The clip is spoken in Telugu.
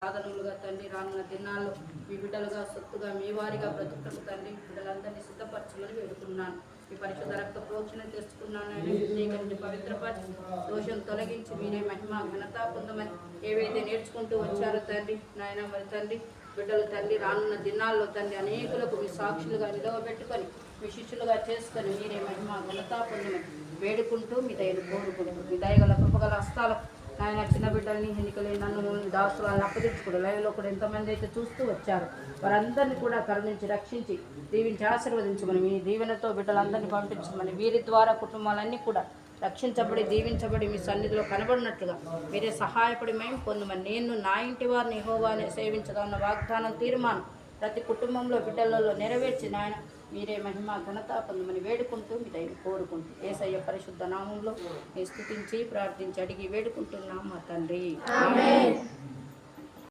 సాధనములుగా తండ్రి రానున్న దినాల్లో మీ బిడ్డలుగా సొత్తుగా మీ వారిగా బ్రతుకుటకు తండ్రి బిడ్డలందరినీ సిద్ధపరచమని వేడుకున్నాను. మీ పరిశుద్ధ రక్త ప్రోక్షణ తెచ్చుకున్నాను. ఆయన పవిత్రపరిచి దోషం తొలగించి మీరే మహిమ ఘనత పొందమని ఏవైతే నేర్చుకుంటూ వచ్చారో తండ్రి నాయన మరి తండ్రి బిడ్డలు తండ్రి రానున్న దినాల్లో తండ్రి అనేకులకు మీ సాక్షులుగా నిలవబెట్టుకొని మీ శిష్యులుగా చేసుకొని మీరే మహిమ ఘనత పొందమని వేడుకుంటూ మీ దయను కోరుకుంటూ మీ దయగల కృపగల హస్తాలు ఆయన చిన్న బిడ్డల్ని ఎన్నికలే నన్ను దాసు వాళ్ళని అప్పగించుకోడు లైవ్లో కూడా ఎంతమంది అయితే చూస్తూ వచ్చారు వారందరినీ కూడా కరుణించి రక్షించి దీవించి ఆశీర్వదించమని మీ దీవెనతో బిడ్డలందరినీ పంపించమని వీరి ద్వారా కుటుంబాలన్నీ కూడా రక్షించబడి దీవించబడి మీ సన్నిధిలో కనబడినట్లుగా మీరే సహాయపడి మేము పొందమని నేను నా ఇంటి వారిని యెహోవానే సేవించదన్న వాగ్దానం తీర్మానం ప్రతి కుటుంబంలో బిడ్డలలో నెరవేర్చి నాయన మీరే మహిమ ఘనత పొందమని వేడుకుంటూ మీ దయను కోరుకుంటూ యేసయ్య పరిశుద్ధ నామంలో స్తుతించి ప్రార్థించి అడిగి వేడుకుంటున్నాం మా తండ్రి. ఆమేన్.